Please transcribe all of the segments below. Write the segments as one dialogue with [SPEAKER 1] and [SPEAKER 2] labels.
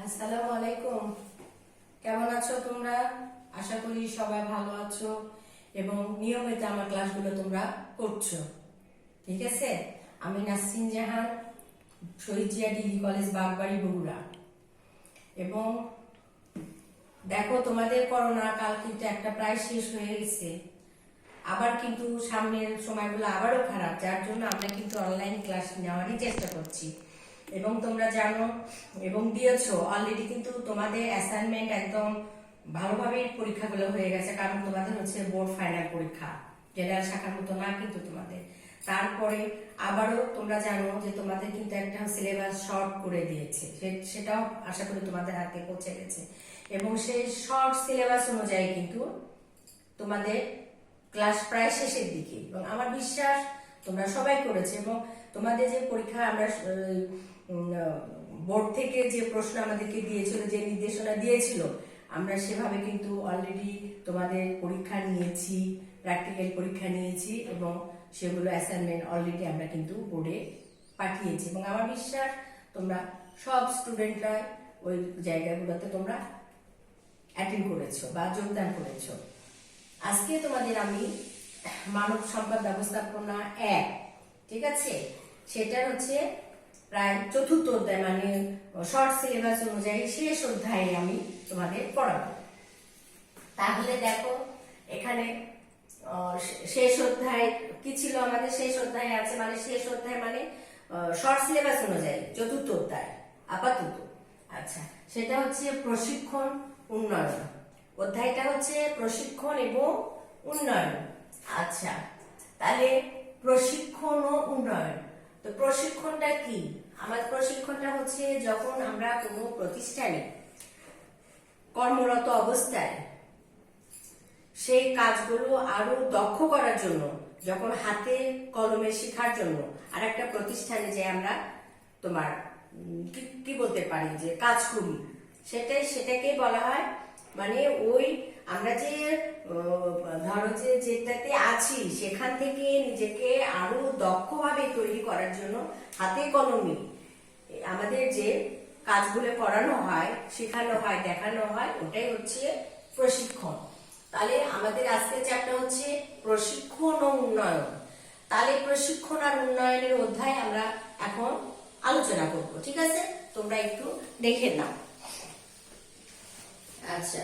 [SPEAKER 1] আসসালামু আলাইকুম। কেমন আছো তোমরা? আশা করি সবাই ভালো আছো এবং নিয়মিত আমার ক্লাসগুলো তোমরা করছো। ঠিক আছে, আমি নাসরিন জাহান, শহীদ জিয়া ডিগ্রি কলেজ, বাগবাড়ি, বগুড়া। এবং দেখো, তোমাদের করোনা কাল কিন্তু একটা প্রায় শেষ হয়ে গেছে। আবার কিন্তু সামনের সময়গুলো আবারও খারাপ, যার জন্য আমরা কিন্তু অনলাইন ক্লাস নেওয়ারই চেষ্টা করছি। এবং তোমরা জানো এবং দিয়েছো অলরেডি, কিন্তু তোমাদের অ্যাসাইনমেন্ট একদম ভালোভাবে পরীক্ষাগুলো হয়ে গেছে, কারণ তোমাদের হচ্ছে বোর্ড ফাইনাল পরীক্ষা, জেনারেল শাখার মতো না কিন্তু তোমাদের। তারপরে আবারও তোমরা জানো যে তোমাদের কিন্তু একটা সিলেবাস শর্ট করে দিয়েছে, সেটাও আশা করি তোমাদের হাতে পৌঁছে গেছে। এবং সেই শর্ট সিলেবাস অনুযায়ী কিন্তু তোমাদের ক্লাস প্রায় শেষের দিকে, এবং আমার বিশ্বাস তোমরা সবাই করেছে। এবং তোমাদের যে পরীক্ষা, আমরা বোর্ড থেকে যে প্রশ্ন আমাদেরকে দিয়েছিল, যে নির্দেশনা দিয়েছিল, আমরা সেভাবে কিন্তু অলরেডি তোমাদের পরীক্ষা নিয়েছি, প্র্যাকটিক্যাল পরীক্ষা নিয়েছি, এবং সেগুলো অ্যাসাইনমেন্ট অলরেডি আমরা কিন্তু বোর্ডে পাঠিয়েছি। এবং আমার বিশ্বাস তোমরা সব স্টুডেন্টরা ওই জায়গাগুলোতে তোমরা অ্যাটেন্ড করেছো বা যোগদান করেছো। আজকে তোমাদের আমি মানব সম্পদ ব্যবস্থাপনা 1, ঠিক আছে, সেটা হচ্ছে প্রায় চতুর্থ অধ্যায়, মানে শর্ট সিলেবাস অনুযায়ী শেষ অধ্যায়ে আমি তোমাদের পড়াবো। তাহলে দেখো এখানে শেষ অধ্যায় কি ছিল আমাদের? শেষ অধ্যায় আছে, মানে শেষ অধ্যায় মানে শর্ট সিলেবাস অনুযায়ী চতুর্থ অধ্যায় আপাতত। আচ্ছা, সেটা হচ্ছে প্রশিক্ষণ উন্নয়ন। অধ্যায়টা হচ্ছে প্রশিক্ষণ এবং উন্নয়ন। আচ্ছা, তাহলে প্রশিক্ষণ ও উন্নয়ন। তো প্রশিক্ষণটা কি? আমাদের প্রশিক্ষণটা হচ্ছে যখন আমরা কোনো প্রতিষ্ঠানে কর্মরত অবস্থায় সেই কাজগুলো আরো দক্ষ করার জন্য, যখন হাতে কলমে শেখার জন্য আর একটা প্রতিষ্ঠানে যে আমরা তোমার কি বলতে পারি যে কাজ করি, সেটাকে বলা হয়, মানে ওই আমরা যে ধরো যে যেটাতে আছি সেখান থেকে নিজেকে আরো দক্ষভাবে তৈরি করার জন্য হাতে কলমে আমাদের যে কাজগুলো করানো হয়, শেখানো হয়, দেখানো হয়, ওটাই হচ্ছে প্রশিক্ষণ। তাহলে আমাদের আজকের চ্যাপ্টার হচ্ছে প্রশিক্ষণ ও উন্নয়ন। তাহলে প্রশিক্ষণ আর উন্নয়নের অধ্যায় আমরা এখন আলোচনা করব, ঠিক আছে? তোমরা একটু দেখে নাও। আচ্ছা,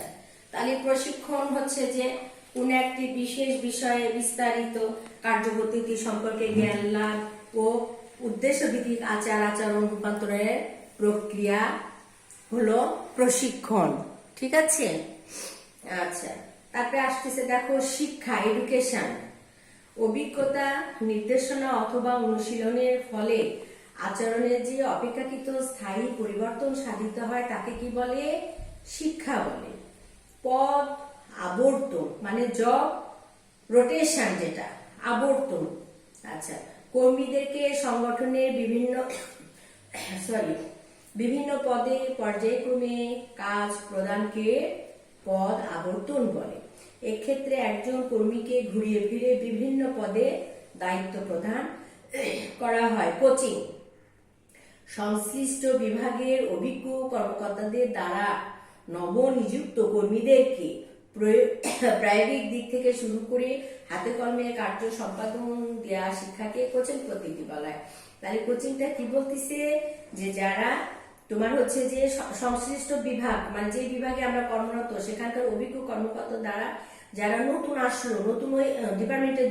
[SPEAKER 1] তাহলে প্রশিক্ষণ হচ্ছে যে কোন একটি বিশেষ বিষয়ে বিস্তারিত কার্যপদ্ধতি সম্পর্কে জ্ঞান লাভ ও উদ্দেশ্য ভিত্তিক আচার আচরণ রূপান্তরের প্রক্রিয়া হলো প্রশিক্ষণ, ঠিক আছে? আচ্ছা, তারপরে আসতেছে দেখো শিক্ষা, এডুকেশন। অভিজ্ঞতা, নির্দেশনা অথবা অনুশীলনের ফলে আচরণের যে অপেক্ষাকৃত স্থায়ী পরিবর্তন সাধিত হয় তাকে কি বলে? শিক্ষা বলে। পদ আবর্তন, মানে জব রোটেশন, যেটা আবর্তন। আচ্ছা, কর্মীদেরকে সংগঠনের বিভিন্ন পদে পর্যায়ক্রমে কাজ প্রদানকে পদ আবর্তন বলে। এক্ষেত্রে একজন কর্মীকে ঘুরিয়ে ফিরে বিভিন্ন পদে দায়িত্ব প্রদান করা হয়। কোচিং, সংশ্লিষ্ট বিভাগের অভিজ্ঞ কর্মকর্তাদের দ্বারা নবনিযুক্ত কর্মীদেরকে প্রায়োগিক দিক থেকে শুরু করে হাতে কলমে কার্য সম্পাদন দেওয়া শিক্ষাকে কোচিং পদ্ধতি বলা হয়। তাহলে কোচিংটা কি বলতেছে? যে যারা তোমার হচ্ছে যে সংশ্লিষ্ট বিভাগ, মানে যে বিভাগে আমরা কর্মরত সেখানকার অভিজ্ঞ কর্মকর্তা দ্বারা যারা নতুন আসলো, নতুন ওই ডিপার্টমেন্টে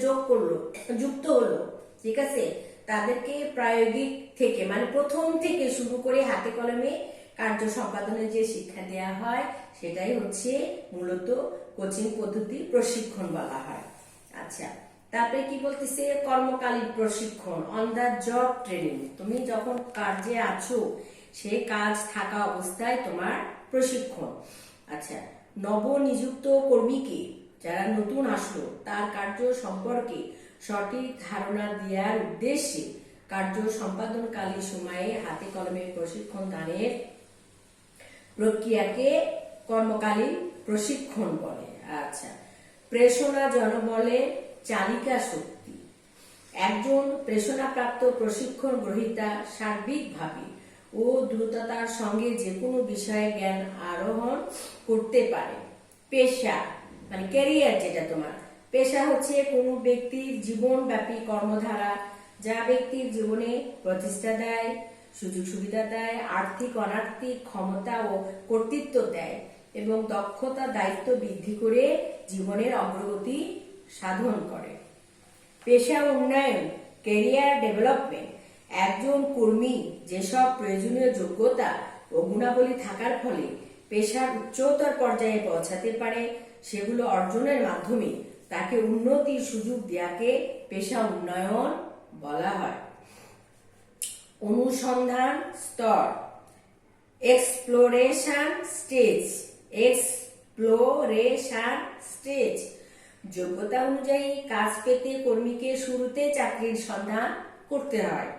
[SPEAKER 1] যুক্ত হলো, ঠিক আছে, তাদেরকে প্রায়োগিক থেকে, মানে প্রথম থেকে শুরু করে হাতে কলমে কার্য সম্পাদনের যে শিক্ষা দেওয়া হয় সেটাই হচ্ছে মূলত কোচিং পদ্ধতি, প্রশিক্ষণ বলা হয়। আচ্ছা, তারপরে কি বলতেছে? কর্মকালীন প্রশিক্ষণ, অন দা জব ট্রেনিং। তুমি যখন কাজে আছো সেই কাজ থাকা অবস্থায় তোমার প্রশিক্ষণ। আচ্ছা, নবনিযুক্ত কর্মীকে, যারা নতুন আসলো, তার কার্য সম্পর্কে সঠিক ধারণা দেওয়ার উদ্দেশ্যে কার্য সম্পাদনকালীন সময়ে হাতে কলমে প্রশিক্ষণ দানের প্রক্রিয়াকে কর্মকালীন প্রশিক্ষণ বলে। আচ্ছা, প্রেরণা জনবলের চালিকা শক্তি। একজন প্রেরণাপ্রাপ্ত প্রশিক্ষণ গ্রহীতা সার্বিকভাবে ও দ্রুততার সঙ্গে যে কোনো বিষয়ে জ্ঞান আরোহণ করতে পারে। পেশা মানে ক্যারিয়ার, যেটা তোমার পেশা হচ্ছে কোনো ব্যক্তির জীবনব্যাপী কর্মধারা যা ব্যক্তির জীবনে প্রতিষ্ঠা দেয়, সুযোগ সুবিধা দেয়, আর্থিক অনার্থিক ক্ষমতা ও কর্তৃত্ব দেয় এবং দক্ষতা দায়িত্ব বৃদ্ধি করে জীবনের অগ্রগতি সাধন করে। পেশা উন্নয়ন ক্যারিয়ার ডেভেলপমেন্ট, একজন কর্মী যেসব প্রয়োজনীয় যোগ্যতা ও গুণাবলী থাকার ফলে পেশার উচ্চতর পর্যায়ে পৌঁছাতে পারে সেগুলো অর্জনের মাধ্যমে তাকে উন্নতির সুযোগ দেওয়াকে পেশা উন্নয়ন বলা হয়। অনুসন্ধান স্তর এক্সপ্লোরেশন স্টেজ, এক্সপ্লোরেশন স্টেজ যোগ্যতা অনুযায়ী কাজ পেতে কর্মীকে শুরুতে চাকরির সন্ধান করতে হয়।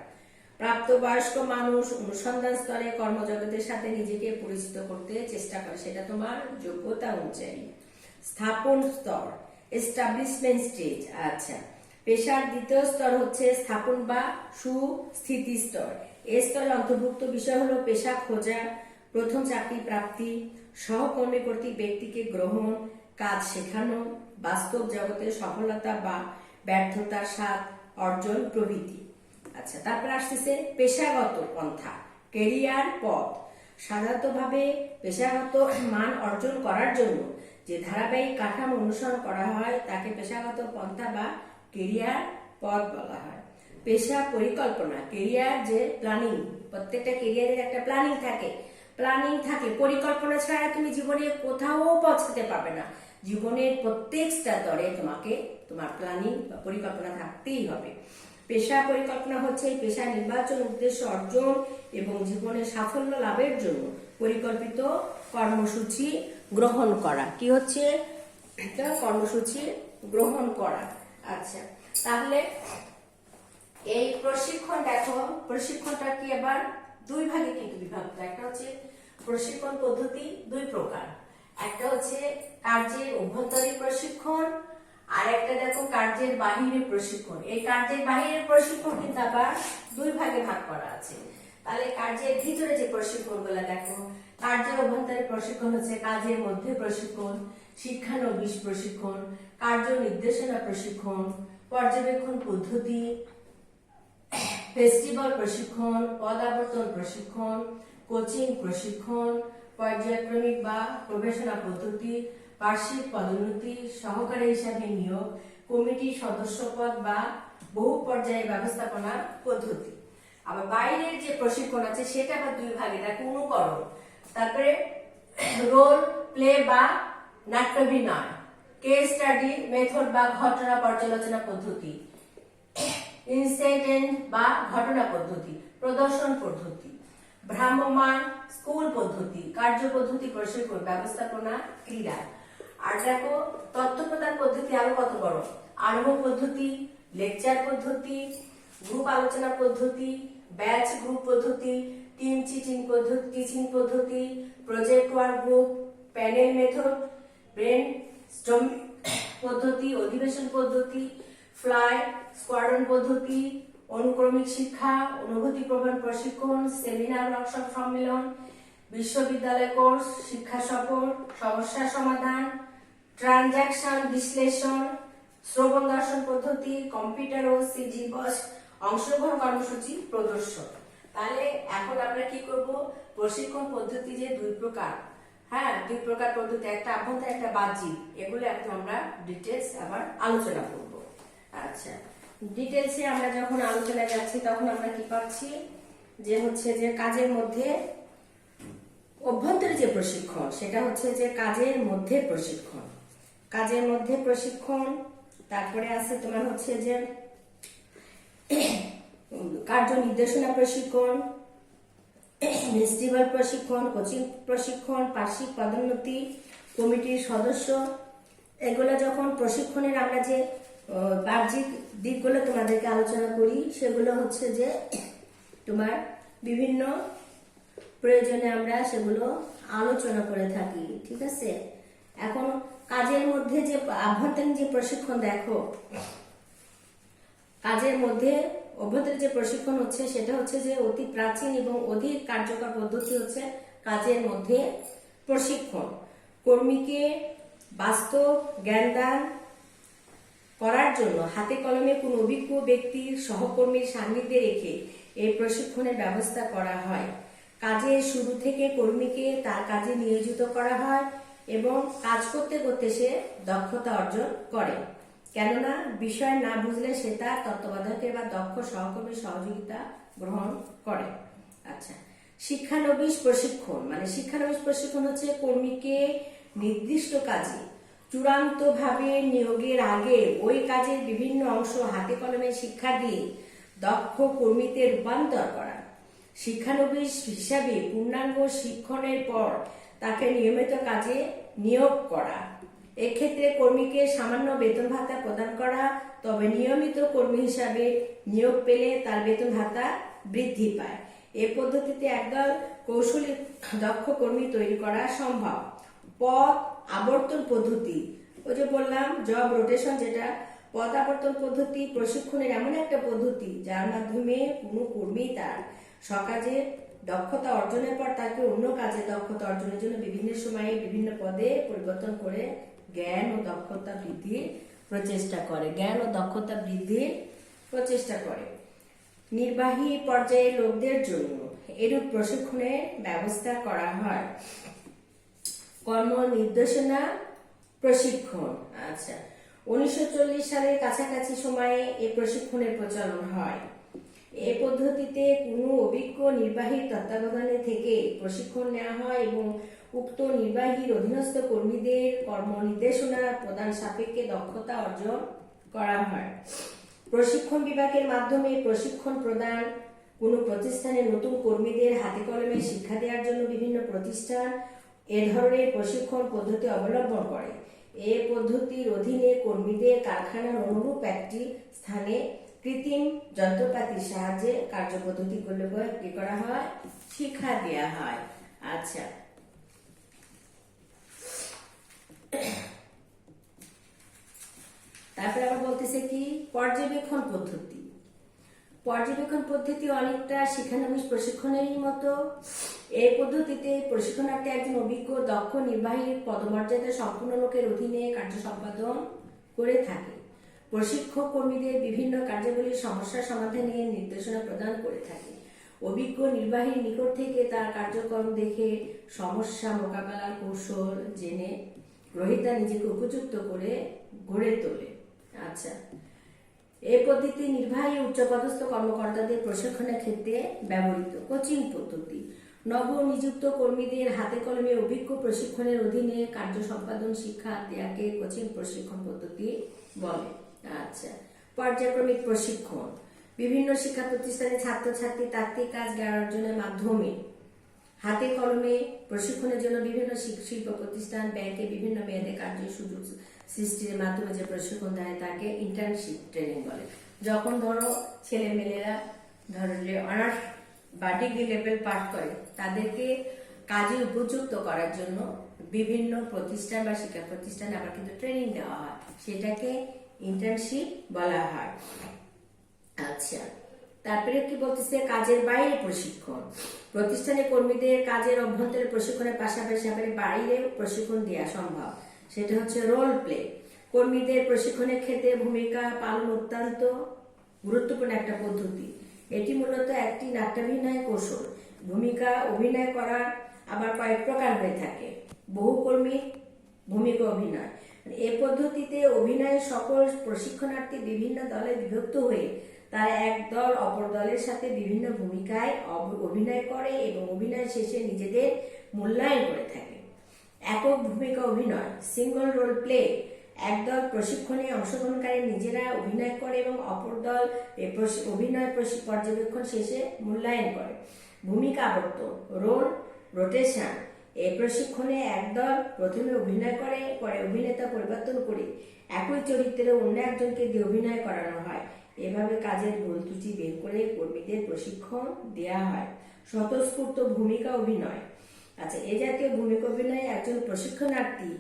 [SPEAKER 1] প্রাপ্তবয়স্ক মানুষ অনুসন্ধান স্তরে কর্মজগতের সাথে নিজেকে পরিচিত করতে চেষ্টা করে, সেটা তোমার যোগ্যতা অনুযায়ী। স্থাপন স্তর এস্টাবলিশমেন্ট স্টেজ। আচ্ছা, পেশার দ্বিতীয় স্তর হচ্ছে স্থাপন বা সুস্থিতি স্তর। এই স্তরে অন্তর্ভুক্ত বিষয় হলো পেশা খোঁজা, প্রথম চাকরি প্রাপ্তি, সহকর্মী কর্তৃক ব্যক্তিকে গ্রহণ, কাজ শেখানো, বাস্তব জগতে সফলতা বা ব্যর্থতার স্বাদ অর্জন প্রভৃতি। আচ্ছা, তারপর আসতেছে পেশাগত পন্থা ক্যারিয়ার পথ। সাধারণতভাবে পেশাগত মান অর্জন করার জন্য যে ধারাবাহিক কাঠামো অনুসরণ করা হয় তাকে পেশাগত পন্থা বা ক্যারিয়ার পথ বলা হয়। পেশা পরিকল্পনা ক্যারিয়ার যে প্ল্যানিং, প্রত্যেকটা ক্যারিয়ারের একটা প্ল্যানিং থাকে, পরিকল্পনা ছাড়া তুমি জীবনে কোথাও পৌঁছাতে পারবে না। জীবনের প্রত্যেক স্তরে তোমাকে তোমার প্ল্যানিং বা পরিকল্পনা থাকতেই হবে। পেশা পরিকল্পনা হচ্ছে পেশা নির্বাচন, উদ্দেশ্য অর্জন এবং জীবনে সাফল্য লাভের জন্য পরিকল্পিত কর্মসূচি গ্রহণ করা। কি হচ্ছে এটা? কর্মসূচি গ্রহণ করা। আচ্ছা, তাহলে এই প্রশিক্ষণ দেখো, প্রশিক্ষণটা কি আবার দুই ভাগে কিন্তু বিভক্ত। একটা হচ্ছে প্রশিক্ষণ পদ্ধতি দুই প্রকার, একটা হচ্ছে কার্যের অভ্যন্তরীণ প্রশিক্ষণ আর একটা দেখো কার্যের বাহিরে প্রশিক্ষণ। এই কার্যের বাহিরে প্রশিক্ষণ কিন্তু আবার দুই ভাগে ভাগ করা আছে। তাহলে কার্যের ভিতরে যে প্রশিক্ষণগুলো দেখো, কার্যের অভ্যন্তরীণ প্রশিক্ষণ হচ্ছে কাজের মধ্যে প্রশিক্ষণ, শিক্ষানবিশ প্রশিক্ষণ, কার্য নির্দেশনা প্রশিক্ষণ, পর্যবেক্ষণ পদ্ধতি, ফেস্টিভ্যাল প্রশিক্ষণ, পদাবর্তন প্রশিক্ষণ, কোচিং প্রশিক্ষণ, পর্যায়ক্রমিক বা গবেষণা পদ্ধতি, বার্ষিক পদোন্নতি, সহকারী হিসাবে নিয়োগ, কমিটি সদস্য পদ বা বহু পর্যায়ে ব্যবস্থাপনা পদ্ধতি। আবার বাইরের যে প্রশিক্ষণ আছে সেটা আবার দুই ভাগে দেখো, অনুকরণ, তারপরে রোল প্লে বা নাট্যাভিনয়, কেস স্টাডি মেথড বা ঘটনা পর্যালোচনা পদ্ধতি, ইনসিডেন্ট বা ঘটনা পদ্ধতি, প্রদর্শন পদ্ধতি, ভ্রাম্যমাণ স্কুল পদ্ধতি, কার্য পদ্ধতি প্রশিক্ষণ, ব্যবস্থাপনা, ক্রীড়া। আর দেখো তথ্য প্রদান পদ্ধতি আরো কত বড়, আরম্ভ পদ্ধতি, লেকচার পদ্ধতি, গ্রুপ আলোচনা পদ্ধতি, ব্যাচ গ্রুপ পদ্ধতি, টিম টিচিং পদ্ধতি, project work group, panel method, brain storming পদ্ধতি, অধিবেশন পদ্ধতি, ফ্লাই স্কোয়াড্রন পদ্ধতি, অনুক্রমিক শিক্ষা, অনুভূতি প্রবণ প্রশিক্ষণ, সেমিনার ওয়ার্কশপ সম্মেলন, বিশ্ববিদ্যালয় কোর্স, শিক্ষা সফর, সমস্যা সমাধান, ট্রানজাকশন বিশ্লেষণ, শ্রবণ দর্শন পদ্ধতি, কম্পিউটার ও সিজি বস অংশগ্রহণ কর্মসূচি প্রদর্শন। তাহলে এখন আমরা কি করব, প্রশিক্ষণ পদ্ধতি যে দুই প্রকার, হ্যাঁ দুই প্রকার পদ্ধতি, একটা আভ্যন্তরীণ একটা বাহ্যিক, এগুলো এখন আমরা ডিটেলস আবার আলোচনা করব। আচ্ছা, ডিটেলসে আমরা যখন আলোচনা যাচ্ছি তখন আমরা কি পাচ্ছি যে হচ্ছে যে কাজের মধ্যে অভ্যন্তরীণ যে প্রশিক্ষণ সেটা হচ্ছে যে কাজের মধ্যে প্রশিক্ষণ, কাজের মধ্যে প্রশিক্ষণ। তারপরে আছে তোমার হচ্ছে যে কার্য নির্দেশনা প্রশিক্ষণ, ফেস্টিভ্যাল প্রশিক্ষণ, কোচিং প্রশিক্ষণ, বার্ষিক পদোন্নতি, কমিটির সদস্য। এগুলো যখন প্রশিক্ষণের আমরা যে বাহ্যিক দিকগুলো তোমাদেরকে আলোচনা করি সেগুলো হচ্ছে যে তোমার বিভিন্ন প্রয়োজনে আমরা সেগুলো আলোচনা করে থাকি, ঠিক আছে। এখন কাজের মধ্যে যে আভ্যন্তরীণ যে প্রশিক্ষণ দেখো, কাজের মধ্যে অভ্যন্তরে যে প্রশিক্ষণ হচ্ছে সেটা হচ্ছে যে অতি প্রাচীন এবং অধিক কার্যকর পদ্ধতি হচ্ছে কাজের মধ্যে প্রশিক্ষণ। কর্মীকে বাস্তব জ্ঞানদান করার জন্য হাতে কলমে কোনো অভিজ্ঞ ব্যক্তির সহকর্মীর সান্নিধ্যে রেখে এই প্রশিক্ষণের ব্যবস্থা করা হয়। কাজের শুরু থেকে কর্মীকে তার কাজে নিয়োজিত করা হয় এবং কাজ করতে করতে সে দক্ষতা অর্জন করে, কেননা বিষয় না বুঝলে সে তার তত্ত্বাবধায়কের বা দক্ষ সহকর্মীর সহযোগিতা গ্রহণ করে। আচ্ছা, শিক্ষানবিশ প্রশিক্ষণ মানে শিক্ষানবিশ প্রশিক্ষণ হচ্ছে কর্মীকে নির্দিষ্ট কাজে চূড়ান্তভাবে নিয়োগের আগে ওই কাজের বিভিন্ন অংশ হাতে কলমে শিক্ষা দিয়ে দক্ষ কর্মীতে রূপান্তর করা। শিক্ষানবিশ হিসাবে পূর্ণাঙ্গ শিক্ষণের পর তাকে নিয়মিত কাজে নিয়োগ করা। এক্ষেত্রে কর্মীকে সামান্য বেতন ভাতা প্রদান করা, তবে নিয়মিত কর্মী হিসাবে নিয়োগ পেলে তার বেতন ভাতা বৃদ্ধি পায়। এ পদ্ধতিতে একদল কৌশলী দক্ষ কর্মী তৈরি করা সম্ভব। পদ আবর্তন পদ্ধতি, ওই যে বললাম জব রোটেশন, যেটা পদ আবর্তন পদ্ধতি প্রশিক্ষণের এমন একটা পদ্ধতি যার মাধ্যমে কোনো কর্মী তার স্বকাজে দক্ষতা অর্জনের পর তাকে অন্য কাজে দক্ষতা অর্জনের জন্য বিভিন্ন সময়ে বিভিন্ন পদে পরিবর্তন করে জ্ঞান ও দক্ষতা বৃদ্ধির প্রচেষ্টা করে। নির্বাহী পর্যায়ের লোকদের জন্য এরূপ প্রশিক্ষণের ব্যবস্থা করা হয়। কর্ম নির্দেশনা প্রশিক্ষণ। আচ্ছা, 1940 সালের কাছাকাছি সময়ে এই প্রশিক্ষণের প্রচলন হয়। এই পদ্ধতিতে কোনো অভিজ্ঞ নির্বাহীর তত্ত্বাবধানে থেকে প্রশিক্ষণ নেওয়া হয় এবং উক্ত নির্বাহীর অধীনস্থ কর্মীদের কর্ম নির্দেশনা প্রদান সাপেক্ষে দক্ষতা অর্জন করা হয়। প্রশিক্ষণ বিভাগের মাধ্যমে প্রশিক্ষণ প্রদান। কোনো প্রতিষ্ঠানে নতুন কর্মীদের হাতে কলমে শিক্ষা দেওয়ার জন্য বিভিন্ন প্রতিষ্ঠান এ ধরনের প্রশিক্ষণ পদ্ধতি অবলম্বন করে। এ পদ্ধতির অধীনে কর্মীদের কারখানার অনুরূপ একটি স্থানে কৃত্রিম যন্ত্রপাতির সাহায্যে কার্যপদ্ধতিগুলো কি করা হয়, শিক্ষা দেওয়া হয়। আচ্ছা, তারপরে আবার বলতেছে কি পর্যবেক্ষণ পদ্ধতি। পর্যবেক্ষণ পদ্ধতি অনেকটা শিক্ষানবিশ প্রশিক্ষণেরই মতো। এই পদ্ধতিতে প্রশিক্ষণার্থী একজন অভিজ্ঞ দক্ষ নির্বাহীর পদমর্যাদা সম্পূর্ণ লোকের অধীনে কার্য সম্পাদন করে থাকে। প্রশিক্ষক কর্মীদের বিভিন্ন কার্যাবলীর সমস্যা সমাধানে নির্দেশনা প্রদান করে থাকে। অভিজ্ঞ নির্বাহীর নিকট থেকে তার কার্যক্রম দেখে সমস্যা মোকাবেলার কৌশল জেনে গ্রহীতা নিজেকে উপযুক্ত করে গড়ে তোলে। আচ্ছা, এই পদ্ধতি নির্বাহী উচ্চপদস্থ কর্মকর্তাদের প্রশিক্ষণের ক্ষেত্রে ব্যবহৃত। কোচিং পদ্ধতি নবনিযুক্ত কর্মীদের হাতে কলমে অভিজ্ঞ প্রশিক্ষণের অধীনে কার্য সম্পাদন শিক্ষা দেয়াকে কোচিং প্রশিক্ষণ পদ্ধতি বলে। আচ্ছা, পর্যায়ক্রমিক প্রশিক্ষণ বিভিন্ন শিক্ষা প্রতিষ্ঠানে ছাত্রছাত্রী তাত্ত্বিক কাজ জ্ঞান অর্জনের মাধ্যমে হাতে কলমে প্রশিক্ষণের জন্য বিভিন্ন শিল্প প্রতিষ্ঠান ব্যাংকে বিভিন্ন মেয়াদে কার্য সুযোগ সৃষ্টির মাধ্যমে যে প্রশিক্ষণ দেয় তাকে ইন্টার্নশিপ ট্রেনিং বলে। যখন ধরো ছেলে মেয়েরা ধরলে অনার্স বা ডিগ্রি লেভেল পাস করে তাদেরকে কাজে উপযুক্ত করার জন্য বিভিন্ন প্রতিষ্ঠান বা শিক্ষা প্রতিষ্ঠানে আবার কিন্তু ট্রেনিং দেওয়া হয়, সেটাকে ইন্টার্নশিপ বলা হয়। আচ্ছা, তারপরে কি বলতেছে কাজের বাইরে প্রশিক্ষণ। প্রতিষ্ঠানে কর্মীদের কাজের অভ্যন্তরে প্রশিক্ষণের পাশাপাশি বাইরে প্রশিক্ষণ দেওয়া সম্ভব, সেটা হচ্ছে রোল প্লে। কর্মীদের প্রশিক্ষণের ক্ষেত্রে ভূমিকা পালন অত্যন্ত গুরুত্বপূর্ণ একটা পদ্ধতি। এটি মূলত একটি নাট্যাভিনয় কৌশল। ভূমিকা অভিনয় করার আবার কয়েক প্রকার হয়ে থাকে। বহুকর্মী ভূমিকা অভিনয়, এ পদ্ধতিতে অভিনয়ের সকল প্রশিক্ষণার্থী বিভিন্ন দলে বিভক্ত হয়ে তারা এক দল অপর দলের সাথে বিভিন্ন ভূমিকায় অভিনয় করে এবং অভিনয় শেষে নিজেদের মূল্যায়ন করে থাকে। একক ভূমিকা অভিনয় সিঙ্গল রোল প্লে, একদল প্রশিক্ষণে অংশগ্রহণকারী নিজেরা অভিনয় করে এবং অপর দল অভিনয় পর্যবেক্ষণ শেষে মূল্যায়ন করে। ভূমিকা আবর্তন রোল রোটেশন, এই প্রশিক্ষণে একদল প্রথমে অভিনয় করে, পরে অভিনেতা পরিবর্তন করে একই চরিত্রে অন্য একজনকে দিয়ে অভিনয় করানো হয়। এভাবে কাজের ভুল ত্রুটি বের করে কর্মীদের প্রশিক্ষণ দেওয়া হয়। স্বতঃস্ফূর্ত ভূমিকা অভিনয়। আচ্ছা, এই জাতীয় ভূমিকা অভিনয়ে একজন প্রশিক্ষণার্থী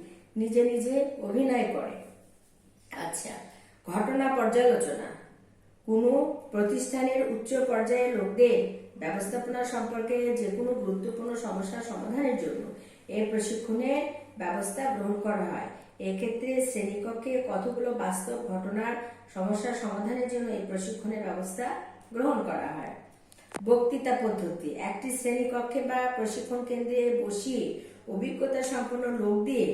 [SPEAKER 1] নিজে নিজে অভিনয় করে। আচ্ছা, ঘটনা পর্যালোচনা কোনো প্রতিষ্ঠানের উচ্চ পর্যায়ের লোকদের ব্যবস্থাপনা সম্পর্কে যে কোনো গুরুত্বপূর্ণ সমস্যার সমাধানের জন্য এই প্রশিক্ষণের ব্যবস্থা গ্রহণ করা হয়। এক্ষেত্রে শ্রেণীকক্ষে কতগুলো বাস্তব ঘটনার সমস্যার সমাধানের জন্য এই প্রশিক্ষণের ব্যবস্থা গ্রহণ করা হয়। বক্তৃতা পদ্ধতি: একটি শ্রেণীকক্ষে বা প্রশিক্ষণ কেন্দ্রে বসিয়ে অভিজ্ঞতা সম্পন্ন লোক দিয়ে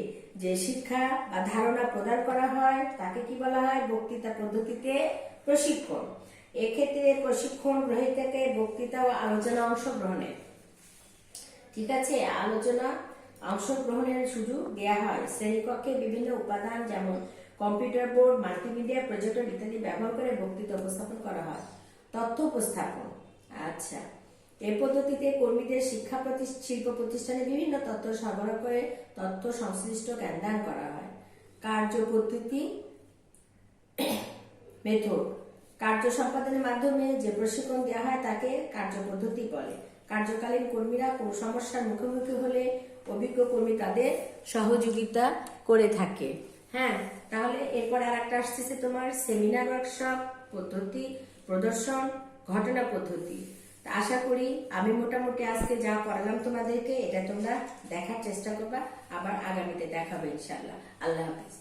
[SPEAKER 1] যে শিক্ষা বা ধারণা প্রদান করা হয় তাকে কি বলা হয়? বক্তৃতা পদ্ধতিতে প্রশিক্ষণ। এক্ষেত্রে প্রশিক্ষণ গ্রহীতাকে বক্তৃতা ও আলোচনা অংশগ্রহণের ঠিক আছে আলোচনা অংশগ্রহণের সুযোগ দেওয়া হয়। শ্রেণীকক্ষে বিভিন্ন উপাদান যেমন কম্পিউটার বোর্ড, মাল্টিমিডিয়া, প্রজেক্টর ইত্যাদি ব্যবহার করে বক্তৃতা উপস্থাপন করা হয়। তথ্য উপস্থাপন: আচ্ছা, এই পদ্ধতিতে কর্মীদের শিল্প প্রতিষ্ঠানে বিভিন্ন তথ্য সরবরাহ করে তথ্য সংশ্লিষ্ট জ্ঞান দান করা হয়। কার্য পদ্ধতি মেথড: কার্য সম্পাদনের মাধ্যমে যে প্রশিক্ষণ দেওয়া হয় তাকে কার্য পদ্ধতি বলে। কার্যকালীন কর্মীরা কোনো সমস্যার মুখোমুখি হলে অভিজ্ঞ কর্মী তাদের সহযোগিতা করে থাকে। হ্যাঁ, তাহলে এরপর আর একটা আসতেছে তোমার সেমিনার ওয়ার্কশপ পদ্ধতি, প্রদর্শন, ঘটনা পদ্ধতি। আশা করি আমি মোটামুটি আজকে যা পড়ালাম তোমাদেরকে এটা তোমরা দেখার চেষ্টা করবা, আবার আগামীতে দেখাবে ইনশাআল্লাহ। আল্লাহ হাফেজ।